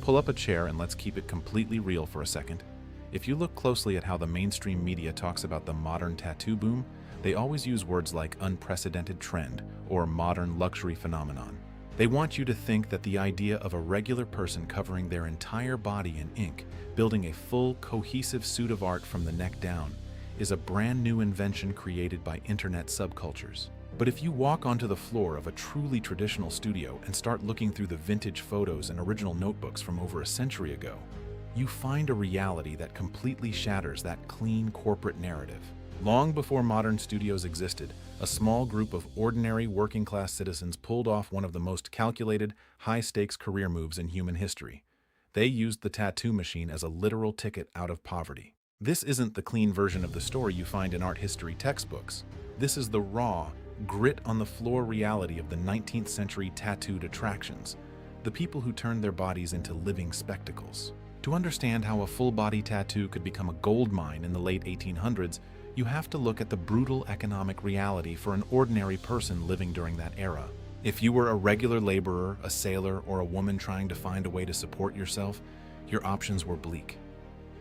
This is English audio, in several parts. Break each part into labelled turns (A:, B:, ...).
A: Pull up a chair and let's keep it completely real for a second. If you look closely at how the mainstream media talks about the modern tattoo boom, they always use words like unprecedented trend or modern luxury phenomenon. They want you to think that the idea of a regular person covering their entire body in ink, building a full, cohesive suit of art from the neck down, is a brand new invention created by internet subcultures. But if you walk onto the floor of a truly traditional studio and start looking through the vintage photos and original notebooks from over a century ago, you find a reality that completely shatters that clean corporate narrative. Long before modern studios existed, a small group of ordinary working-class citizens pulled off one of the most calculated, high-stakes career moves in human history. They used the tattoo machine as a literal ticket out of poverty. This isn't the clean version of the story you find in art history textbooks. This is the raw, grit-on-the-floor reality of the 19th century tattooed attractions, the people who turned their bodies into living spectacles. To understand how a full-body tattoo could become a gold mine in the late 1800s, you have to look at the brutal economic reality for an ordinary person living during that era. If you were a regular laborer, a sailor, or a woman trying to find a way to support yourself, your options were bleak.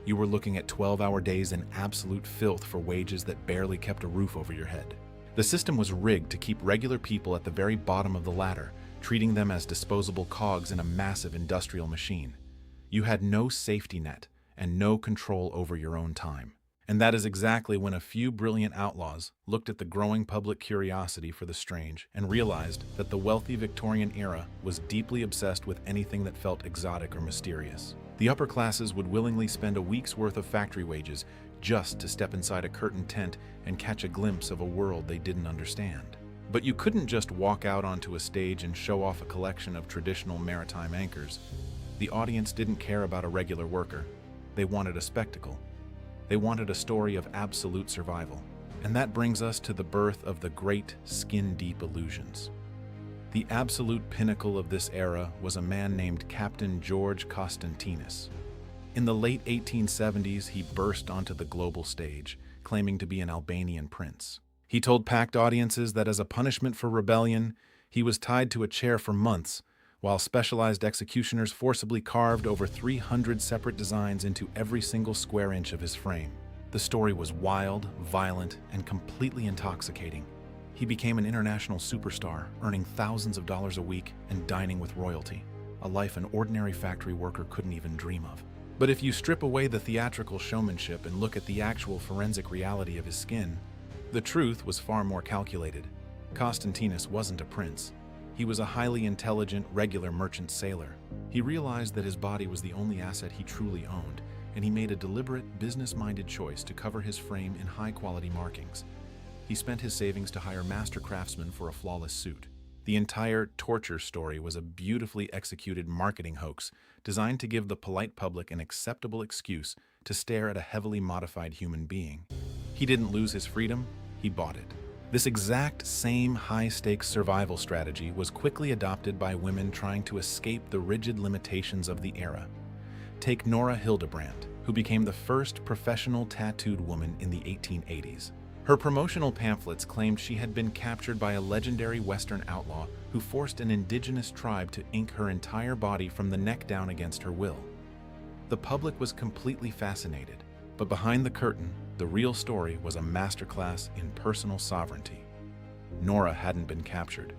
A: You were looking at 12-hour days in absolute filth for wages that barely kept a roof over your head. The system was rigged to keep regular people at the very bottom of the ladder, treating them as disposable cogs in a massive industrial machine. You had no safety net and no control over your own time. And that is exactly when a few brilliant outlaws looked at the growing public curiosity for the strange and realized that the wealthy Victorian era was deeply obsessed with anything that felt exotic or mysterious. The upper classes would willingly spend a week's worth of factory wages just to step inside a curtained tent and catch a glimpse of a world they didn't understand. But you couldn't just walk out onto a stage and show off a collection of traditional maritime anchors. The audience didn't care about a regular worker. They wanted a spectacle. They wanted a story of absolute survival. And that brings us to the birth of the great skin-deep illusions. The absolute pinnacle of this era was a man named Captain George Costentenus. In the late 1870s, he burst onto the global stage, claiming to be an Albanian prince. He told packed audiences that as a punishment for rebellion, he was tied to a chair for months, while specialized executioners forcibly carved over 300 separate designs into every single square inch of his frame. The story was wild, violent, and completely intoxicating. He became an international superstar, earning thousands of dollars a week and dining with royalty, a life an ordinary factory worker couldn't even dream of. But if you strip away the theatrical showmanship and look at the actual forensic reality of his skin, the truth was far more calculated. Costentenus wasn't a prince. He was a highly intelligent, regular merchant sailor. He realized that his body was the only asset he truly owned, and he made a deliberate, business-minded choice to cover his frame in high-quality markings. He spent his savings to hire master craftsmen for a flawless suit. The entire torture story was a beautifully executed marketing hoax designed to give the polite public an acceptable excuse to stare at a heavily modified human being. He didn't lose his freedom, he bought it. This exact same high-stakes survival strategy was quickly adopted by women trying to escape the rigid limitations of the era. Take Nora Hildebrandt, who became the first professional tattooed woman in the 1880s. Her promotional pamphlets claimed she had been captured by a legendary Western outlaw who forced an indigenous tribe to ink her entire body from the neck down against her will. The public was completely fascinated, but behind the curtain, the real story was a masterclass in personal sovereignty. Nora hadn't been captured.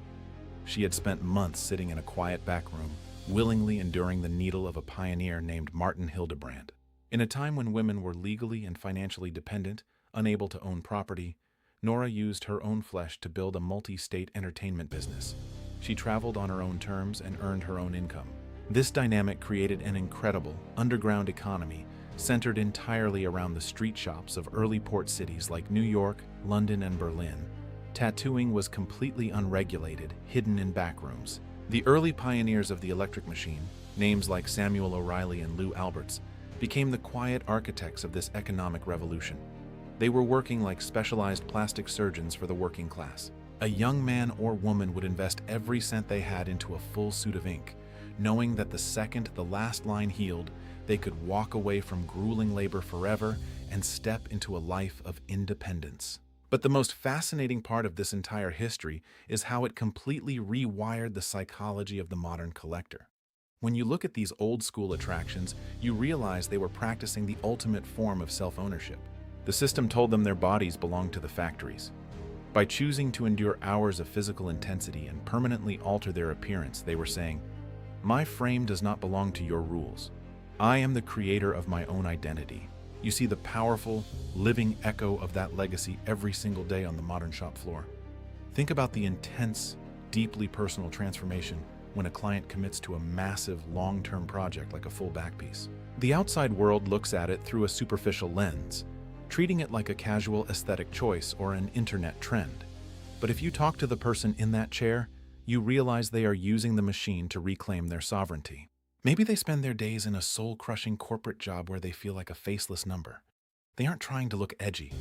A: She had spent months sitting in a quiet back room, willingly enduring the needle of a pioneer named Martin Hildebrandt. In a time when women were legally and financially dependent, unable to own property, Nora used her own flesh to build a multi-state entertainment business. She traveled on her own terms and earned her own income. This dynamic created an incredible, underground economy centered entirely around the street shops of early port cities like New York, London, and Berlin. Tattooing was completely unregulated, hidden in back rooms. The early pioneers of the electric machine, names like Samuel O'Reilly and Lou Alberts, became the quiet architects of this economic revolution. They were working like specialized plastic surgeons for the working class. A young man or woman would invest every cent they had into a full suit of ink, knowing that the second the last line healed, they could walk away from grueling labor forever and step into a life of independence. But the most fascinating part of this entire history is how it completely rewired the psychology of the modern collector. When you look at these old-school attractions, you realize they were practicing the ultimate form of self-ownership. The system told them their bodies belonged to the factories. By choosing to endure hours of physical intensity and permanently alter their appearance, they were saying, "My frame does not belong to your rules. I am the creator of my own identity." You see the powerful, living echo of that legacy every single day on the modern shop floor. Think about the intense, deeply personal transformation when a client commits to a massive, long-term project like a full back piece. The outside world looks at it through a superficial lens, treating it like a casual aesthetic choice or an internet trend. But if you talk to the person in that chair, you realize they are using the machine to reclaim their sovereignty. Maybe they spend their days in a soul-crushing corporate job where they feel like a faceless number. They aren't trying to look edgy.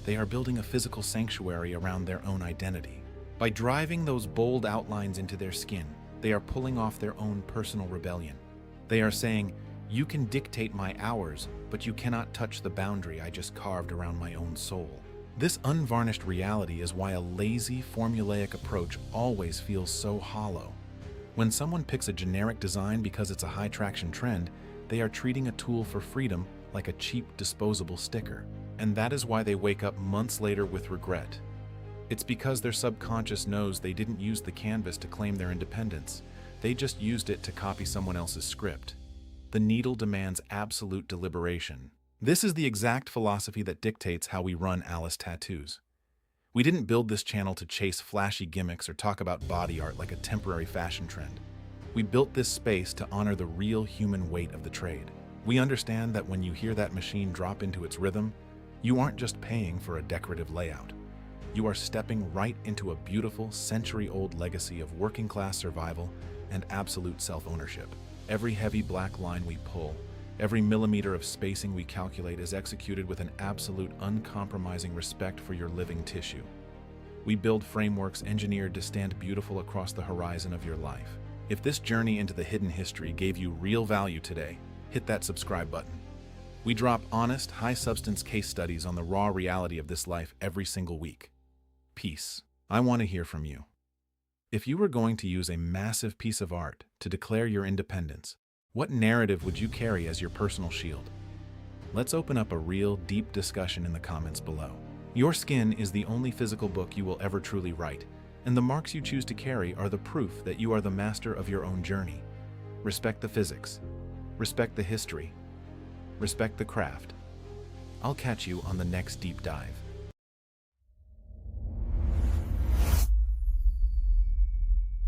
A: They are building a physical sanctuary around their own identity. By driving those bold outlines into their skin, they are pulling off their own personal rebellion. They are saying, "You can dictate my hours, but you cannot touch the boundary I just carved around my own soul." This unvarnished reality is why a lazy, formulaic approach always feels so hollow. When someone picks a generic design because it's a high-traction trend, they are treating a tool for freedom like a cheap, disposable sticker. And that is why they wake up months later with regret. It's because their subconscious knows they didn't use the canvas to claim their independence. They just used it to copy someone else's script. The needle demands absolute deliberation. This is the exact philosophy that dictates how we run Alice Tattoos. We didn't build this channel to chase flashy gimmicks or talk about body art like a temporary fashion trend. We built this space to honor the real human weight of the trade. We understand that when you hear that machine drop into its rhythm, you aren't just paying for a decorative layout. You are stepping right into a beautiful, century-old legacy of working-class survival and absolute self-ownership. Every heavy black line we pull, every millimeter of spacing we calculate is executed with an absolute, uncompromising respect for your living tissue. We build frameworks engineered to stand beautiful across the horizon of your life. If this journey into the hidden history gave you real value today, hit that subscribe button. We drop honest, high-substance case studies on the raw reality of this life every single week. Peace. I want to hear from you. If you were going to use a massive piece of art to declare your independence, what narrative would you carry as your personal shield? Let's open up a real, deep discussion in the comments below. Your skin is the only physical book you will ever truly write, and the marks you choose to carry are the proof that you are the master of your own journey. Respect the physics. Respect the history. Respect the craft. I'll catch you on the next deep dive.